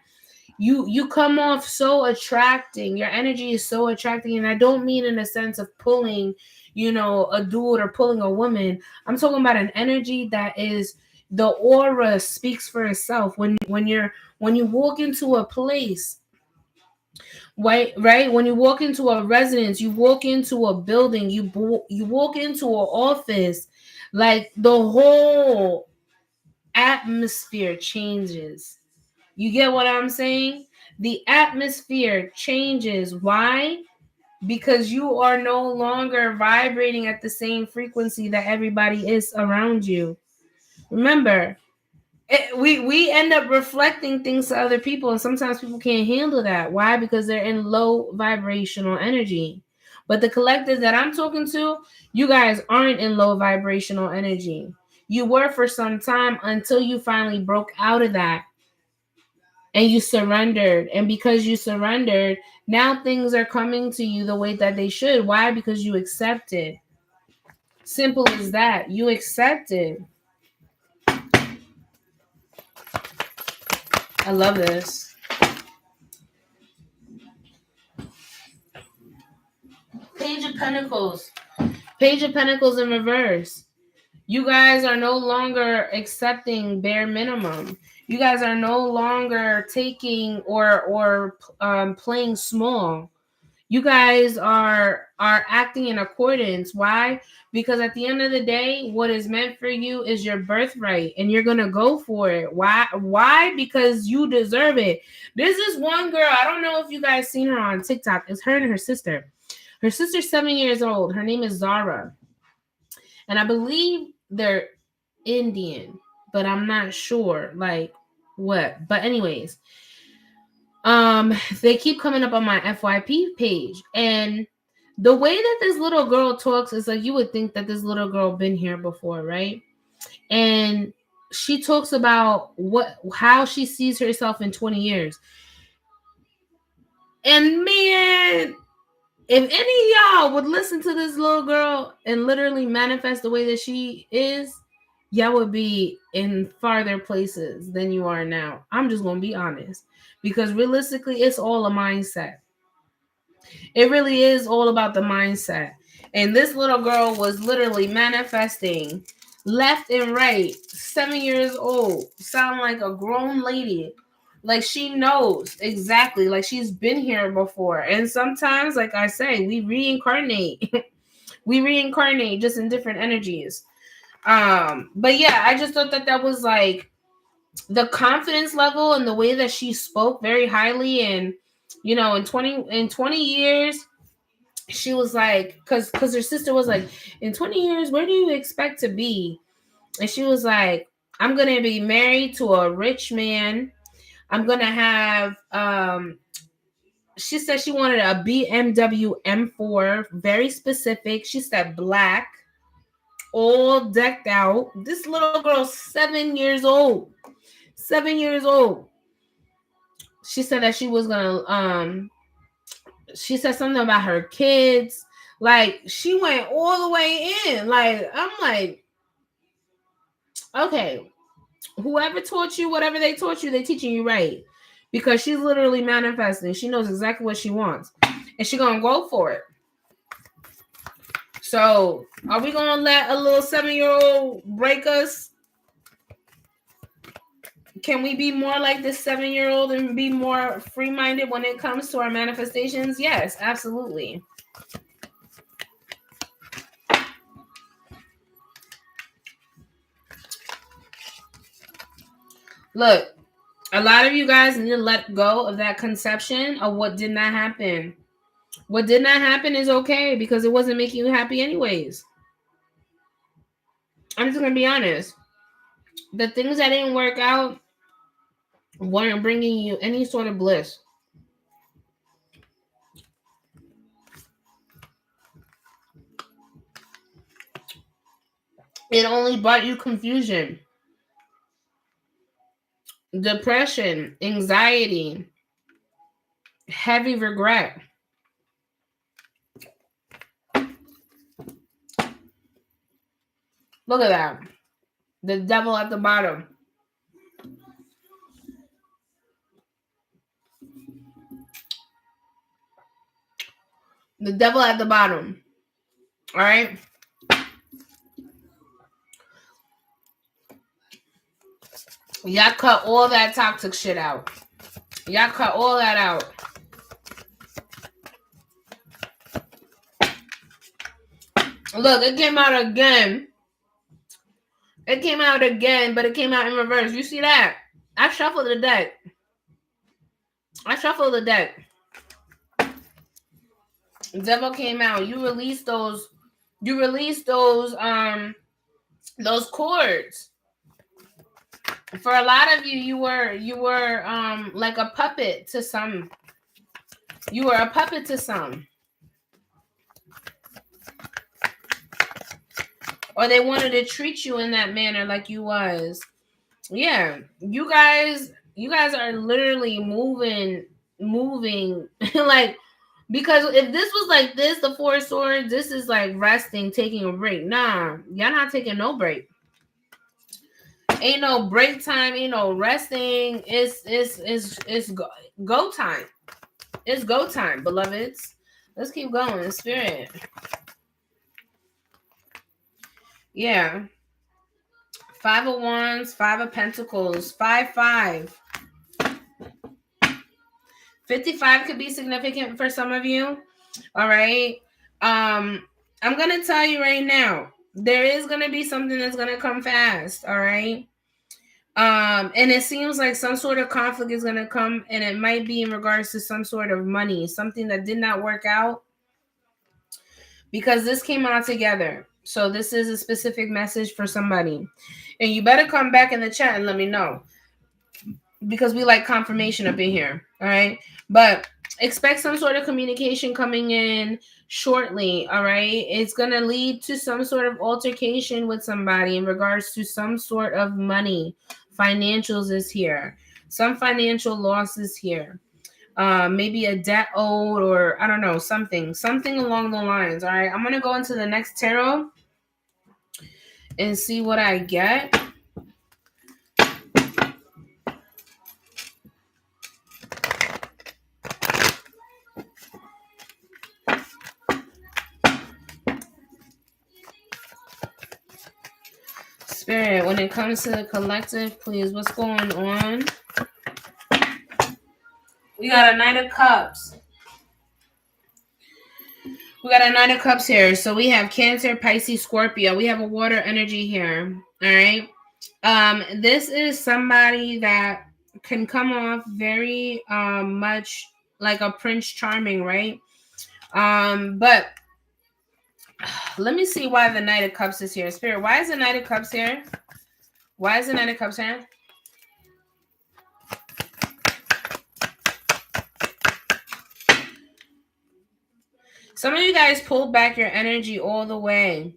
you come off so attracting. Your energy is so attracting, and I don't mean in a sense of pulling, a dude or pulling a woman. I'm talking about an energy that is, the aura speaks for itself. When you walk into a place, right, when you walk into a residence, you walk into a building, you walk into an office, like the whole atmosphere changes. You get what I'm saying? The atmosphere changes. Why? Because you are no longer vibrating at the same frequency that everybody is around you. Remember, we end up reflecting things to other people, and sometimes people can't handle that. Why? Because they're in low vibrational energy. But the collective that I'm talking to, you guys aren't in low vibrational energy. You were for some time, until you finally broke out of that and you surrendered. And because you surrendered, now things are coming to you the way that they should. Why? Because you accepted. Simple as that. You accepted. I love this. Page of Pentacles. Page of Pentacles in reverse. You guys are no longer accepting bare minimum. You guys are no longer taking or playing small. You guys are acting in accordance. Why? Because at the end of the day, what is meant for you is your birthright, and you're gonna go for it. Why? Because you deserve it. There's this one girl, I don't know if you guys seen her on TikTok. It's her and her sister. Her sister's 7 years old. Her name is Zara, and I believe they're Indian, but I'm not sure like what. But anyways, they keep coming up on my FYP page, and the way that this little girl talks is like you would think that this little girl been here before, right? And she talks about how she sees herself in 20 years. And man, if any of y'all would listen to this little girl and literally manifest the way that she is, y'all would be in farther places than you are now. I'm just going to be honest. Because realistically, it's all a mindset. It really is all about the mindset. And this little girl was literally manifesting left and right, 7 years old, sound like a grown lady. Like she knows exactly, like she's been here before. And sometimes, like I say, we reincarnate. We reincarnate just in different energies. But yeah, I just thought that was like the confidence level and the way that she spoke very highly. And you know, in 20 years, she was like, because her sister was like, in 20 years, where do you expect to be? And she was like, I'm gonna be married to a rich man. I'm gonna have she said she wanted a BMW M4, very specific. She said black, all decked out. This little girl's 7 years old. 7 years old. She said that she was gonna she said something about her kids. Like she went all the way in. Like I'm like, okay, whoever taught you whatever they taught you, they teaching you right. Because she's literally manifesting. She knows exactly what she wants. And she's gonna go for it. So are we gonna let a little 7-year-old break us? Can we be more like this 7-year-old and be more free-minded when it comes to our manifestations? Yes, absolutely. Look, a lot of you guys need to let go of that conception of what did not happen. What did not happen is okay because it wasn't making you happy anyways. I'm just going to be honest. The things that didn't work out weren't bringing you any sort of bliss. It only brought you confusion, depression, anxiety, heavy regret. Look at that. The devil at the bottom. The devil at the bottom. All right. Y'all cut all that toxic shit out. Y'all cut all that out. Look, it came out again. It came out again, but it came out in reverse. You see that? I shuffled the deck. Devil came out. You released those cords. For a lot of you, you were like a puppet to some. You were a puppet to some. Or they wanted to treat you in that manner like you was. Yeah, you guys are literally moving like, because if this was like this, the Four of Swords, this is like resting, taking a break. Nah, y'all not taking no break. Ain't no break time, ain't no resting. It's go time. It's go time, beloveds. Let's keep going. Spirit. Yeah. 5 of Wands, 5 of Pentacles, 5. 55 could be significant for some of you. All right. I'm going to tell you right now, there is going to be something that's going to come fast. All right. And it seems like some sort of conflict is going to come, and it might be in regards to some sort of money, something that did not work out, because this came out together. So this is a specific message for somebody, and you better come back in the chat and let me know, because we like confirmation up in here. All right. But expect some sort of communication coming in shortly. All right. It's going to lead to some sort of altercation with somebody in regards to some sort of money. Financials is here. Some financial losses here. Maybe a debt owed, or I don't know, something along the lines. All right. I'm going to go into the next tarot and see what I get. Spirit, when it comes to the collective, please, what's going on? We got a Knight of Cups. We got a Knight of Cups here. So we have Cancer, Pisces, Scorpio. We have a water energy here. All right. This is somebody that can come off very much like a Prince Charming, right? But let me see why the Knight of Cups is here. Spirit, why is the Knight of Cups here? Why is the Knight of Cups here? Some of you guys pulled back your energy all the way.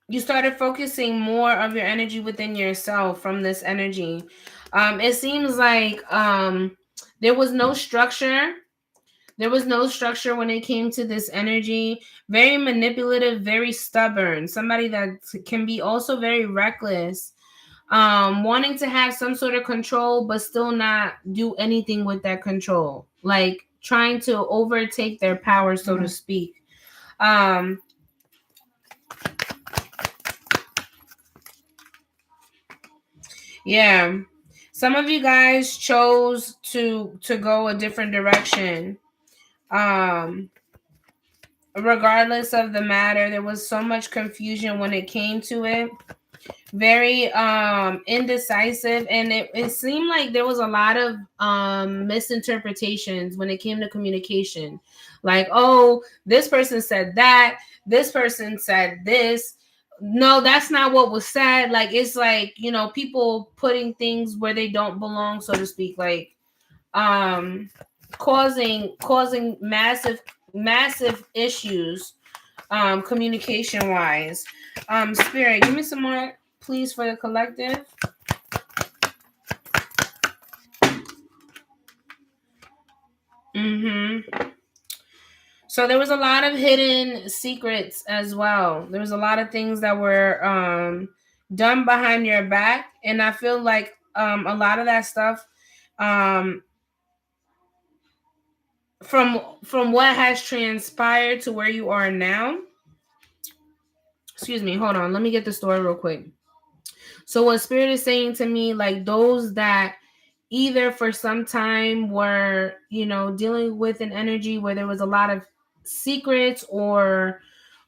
You started focusing more of your energy within yourself from this energy. It seems like there was no structure. There was no structure when it came to this energy. Very manipulative, very stubborn. Somebody that can be also very reckless. Wanting to have some sort of control, but still not do anything with that control. Like trying to overtake their power, so to speak. Yeah. Some of you guys chose to go a different direction. Regardless of the matter, there was so much confusion when it came to it. Very indecisive, and it seemed like there was a lot of misinterpretations when it came to communication. Like, oh, this person said that, this person said this. No, that's not what was said. Like, it's like, you know, people putting things where they don't belong, so to speak. Like causing massive issues communication wise. Spirit, give me some more please for the collective. So there was a lot of hidden secrets as well. There was a lot of things that were done behind your back, and I feel like a lot of that stuff from what has transpired to where you are now. Excuse me, hold on, let me get the story real quick. So what Spirit is saying to me, like those that either for some time were, you know, dealing with an energy where there was a lot of secrets or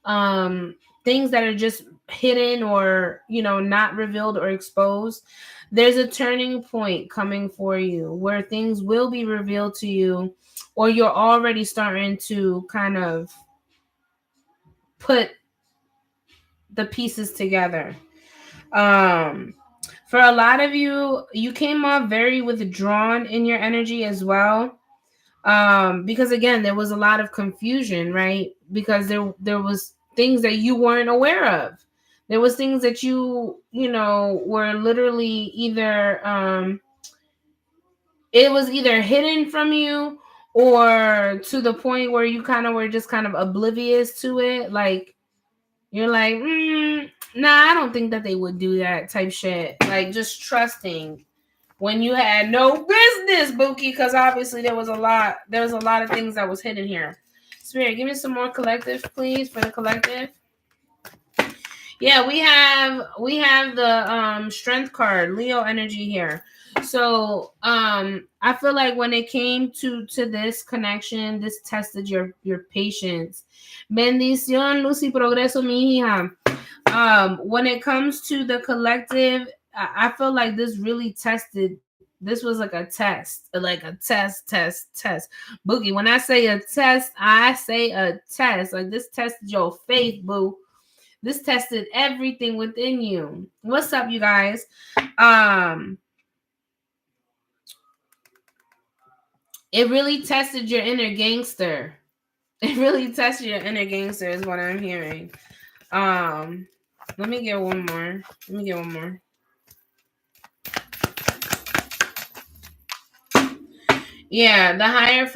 things that are just hidden or, you know, not revealed or exposed. There's a turning point coming for you where things will be revealed to you, or you're already starting to kind of put the pieces together. For a lot of you, you came off very withdrawn in your energy as well. Because again, there was a lot of confusion, right? Because there was things that you weren't aware of. There was things that you know, were literally either it was either hidden from you, or to the point where you kind of were just kind of oblivious to it. Like you're like, nah, I don't think that they would do that type shit. Like just trusting when you had no business, Bookie, because obviously there was a lot of things that was hidden here. Spirit, give me some more collective, please, for the collective. Yeah, we have the strength card, Leo energy here. So I feel like when it came to this connection, this tested your patience. Bendición, luz y progreso, mi hija. When it comes to the collective, I feel like this really tested. This was like a test, test. Boogie, when I say a test, I say a test. Like this tested your faith, boo. This tested everything within you. What's up, you guys? It really tested your inner gangster. It really tested your inner gangster is what I'm hearing. Let me get one more. Yeah, the higher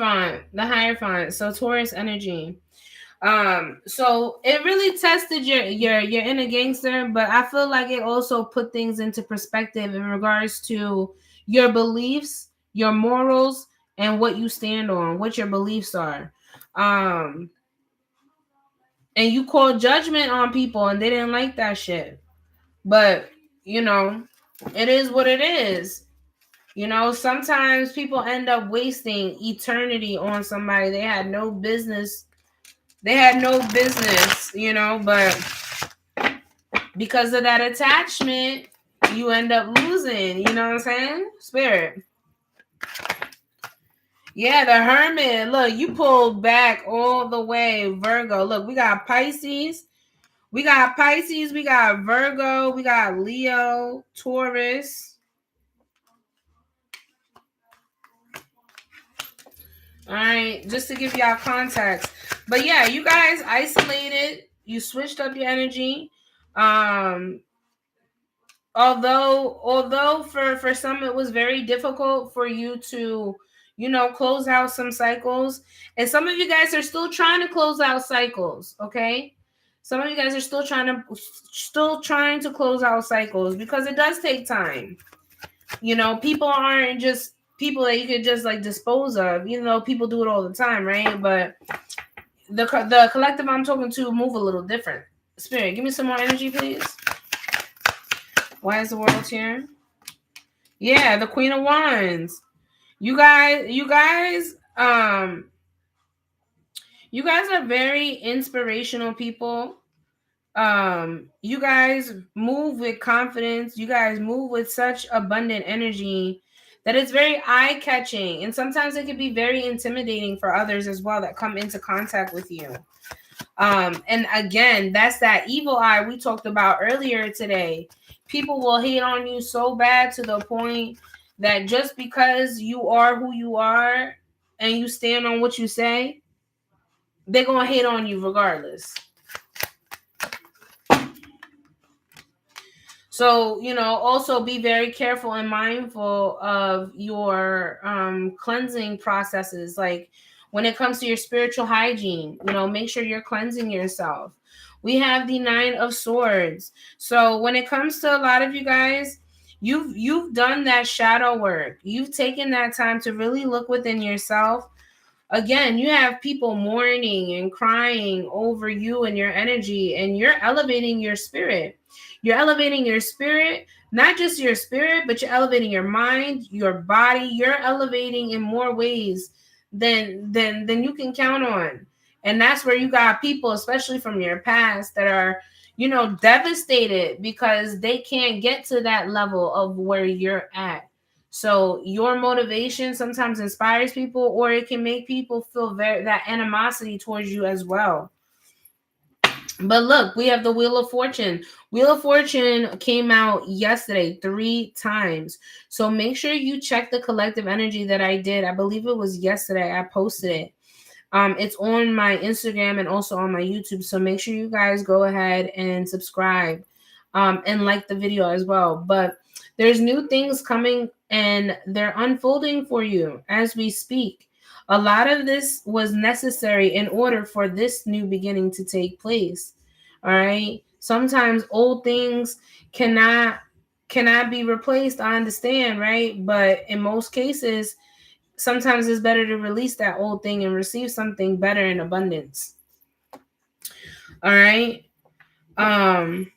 font. So Taurus energy. So it really tested your inner gangster, but I feel like it also put things into perspective in regards to your beliefs, your morals, and what you stand on, what your beliefs are. And you called judgment on people and they didn't like that shit. But, you know, it is what it is. You know, sometimes people end up wasting eternity on somebody they had no business. You know, but because of that attachment, you end up losing. You know what I'm saying? Spirit. Yeah, the Hermit. Look, you pulled back all the way, Virgo. Look, we got Pisces. We got Virgo. We got Leo, Taurus. All right, just to give y'all context. But yeah, you guys isolated. You switched up your energy. Although for some it was very difficult for you to, you know, close out some cycles, and some of you guys are still trying to close out cycles. Okay, some of you guys are still trying to close out cycles because it does take time. You know, people aren't just people that you could just like dispose of. You know, people do it all the time, right? But the collective I'm talking to move a little different. Spirit, give me some more energy, please. Why is the world here? Yeah, the Queen of Wands. You guys are very inspirational people. You guys move with confidence. You guys move with such abundant energy that it's very eye-catching, and sometimes it can be very intimidating for others as well that come into contact with you. And again, that's that evil eye we talked about earlier today. People will hate on you so bad to the point that just because you are who you are and you stand on what you say, they're going to hate on you regardless. So, you know, also be very careful and mindful of your cleansing processes. Like when it comes to your spiritual hygiene, you know, make sure you're cleansing yourself. We have the 9 of Swords. So when it comes to a lot of you guys, you've done that shadow work. You've taken that time to really look within yourself. Again, you have people mourning and crying over you and your energy, and you're elevating your spirit. You're elevating your spirit, not just your spirit, but you're elevating your mind, your body. You're elevating in more ways than you can count on. And that's where you got people, especially from your past, that are, you know, devastated because they can't get to that level of where you're at. So your motivation sometimes inspires people, or it can make people feel that animosity towards you as well. But look, we have the Wheel of Fortune. Wheel of Fortune came out yesterday 3 times. So make sure you check the collective energy that I did. I believe it was yesterday. I posted it. It's on my Instagram and also on my YouTube. So make sure you guys go ahead and subscribe and like the video as well. But there's new things coming and they're unfolding for you as we speak. A lot of this was necessary in order for this new beginning to take place. All right. Sometimes old things cannot cannot be replaced. I understand, right? But in most cases, sometimes it's better to release that old thing and receive something better in abundance. All right. Um,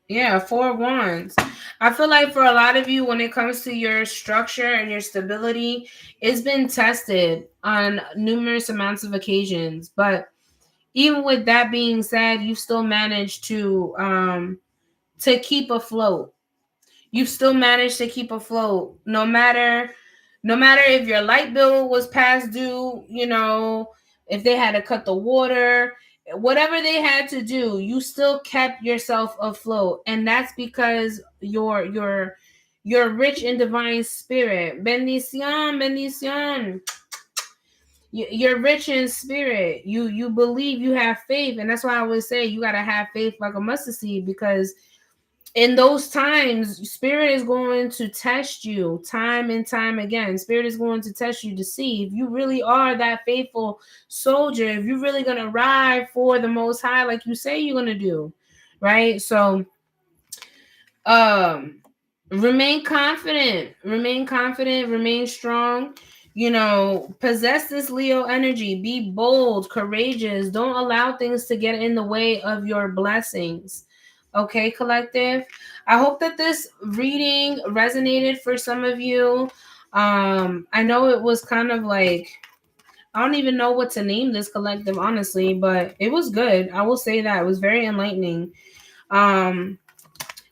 yeah, 4 of Wands. I feel like for a lot of you, when it comes to your structure and your stability, it's been tested on numerous amounts of occasions. But even with that being said, you still managed to keep afloat. You've still managed to keep afloat no matter if your light bill was past due, if they had to cut the water, whatever they had to do, you still kept yourself afloat. And that's because you're rich in divine spirit. Bendición, bendición. You're rich in spirit. You believe, you have faith. And that's why I always say you got to have faith like a mustard seed, because in those times, spirit is going to test you time and time again. Spirit is going to test you to see if you really are that faithful soldier, if you're really going to ride for the Most High like you say you're going to do, right? So um remain confident, remain strong. Possess this Leo energy. Be bold, courageous. Don't allow things to get in the way of your blessings. Okay, collective. I hope that this reading resonated for some of you. I know it was kind of like, I don't even know what to name this collective, honestly, but it was good. I will say that it was very enlightening. I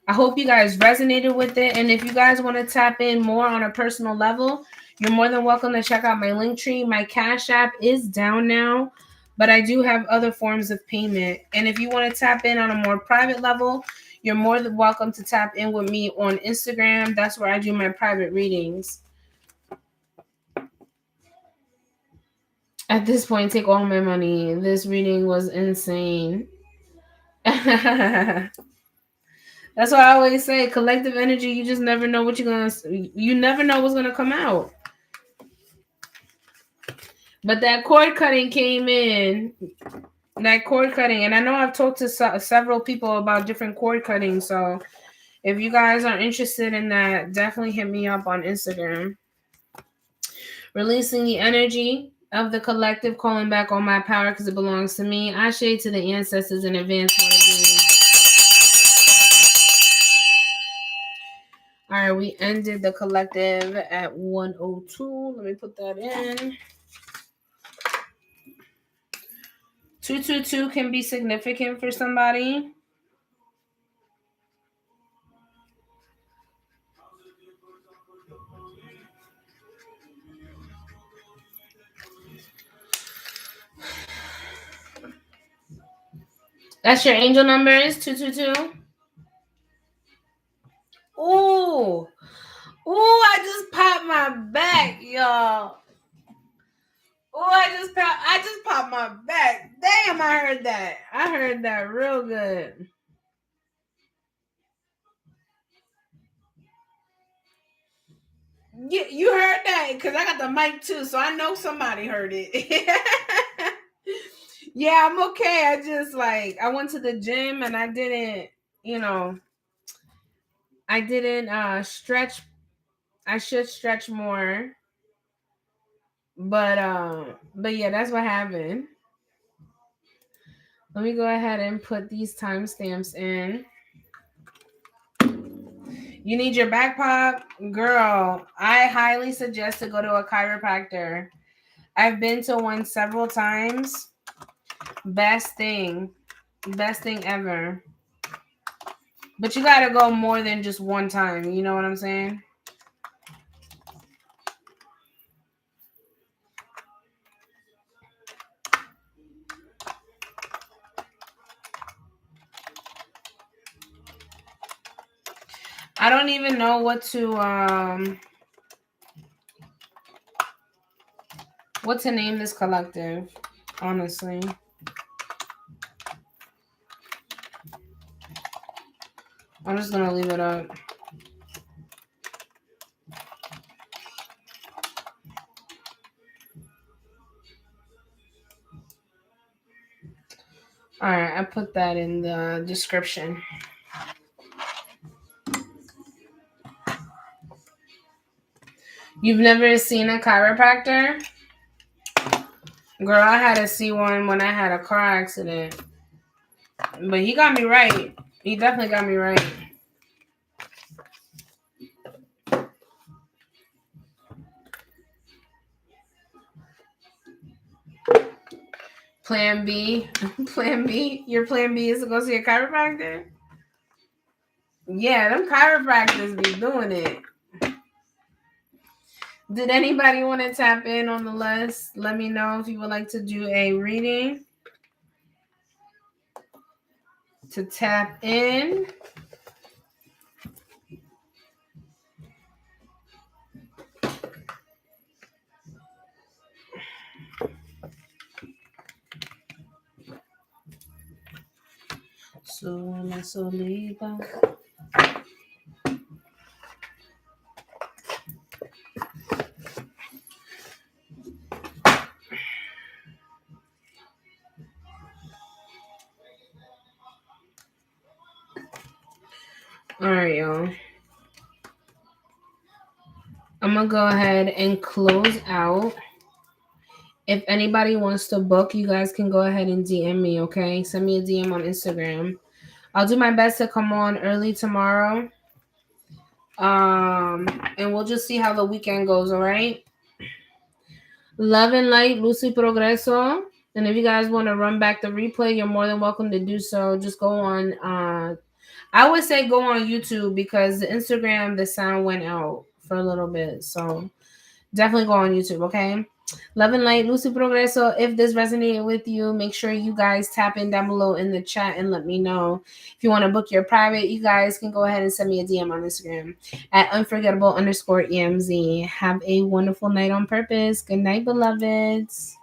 hope you guys resonated with it. And if you guys want to tap in more on a personal level, you're more than welcome to check out my Linktree. My Cash App is down now, but I do have other forms of payment. And if you want to tap in on a more private level, you're more than welcome to tap in with me on Instagram. That's where I do my private readings. At this point, take all my money. This reading was insane. That's why I always say collective energy, you just never know you never know what's gonna come out. But that cord cutting came in. That cord cutting, and I know I've talked to several people about different cord cutting. So if you guys are interested in that, definitely hit me up on Instagram. Releasing the energy of the collective, calling back all my power because it belongs to me. I shade to the ancestors in advance. All right, we ended the collective at 102. Let me put that in. 222 can be significant for somebody. That's your angel number is 222. Ooh. Ooh, I just popped my back, y'all. Ooh, I just popped my back. Damn, I heard that. I heard that real good. You heard that? Because I got the mic too, so I know somebody heard it. Yeah, I'm okay. I went to the gym and I didn't, stretch. I should stretch more. But yeah, that's what happened. Let me go ahead and put these timestamps in. You need your back pop? Girl, I highly suggest to go to a chiropractor. I've been to one several times. Best thing. Best thing ever. But you gotta go more than just one time. You know what I'm saying? I don't even know what to name this collective, honestly. I'm just gonna leave it up. All right, I put that in the description. You've never seen a chiropractor? Girl, I had to see one when I had a car accident. But he got me right. He definitely got me right. Plan B. Plan B. Your plan B is to go see a chiropractor? Yeah, them chiropractors be doing it. Did anybody want to tap in on the list? Let me know if you would like to do a reading. To tap in. Sola solita. All right, y'all. I'm going to go ahead and close out. If anybody wants to book, you guys can go ahead and DM me, okay? Send me a DM on Instagram. I'll do my best to come on early tomorrow. And we'll just see how the weekend goes, all right? Love and light, Lucy Progreso. And if you guys want to run back the replay, you're more than welcome to do so. Just go on. I would say go on YouTube because the Instagram, the sound went out for a little bit. So definitely go on YouTube, okay? Love and light, Lucy Progreso. If this resonated with you, make sure you guys tap in down below in the chat and let me know. If you want to book your private, you guys can go ahead and send me a DM on Instagram at unforgettable_EMZ. Have a wonderful night on purpose. Good night, beloveds.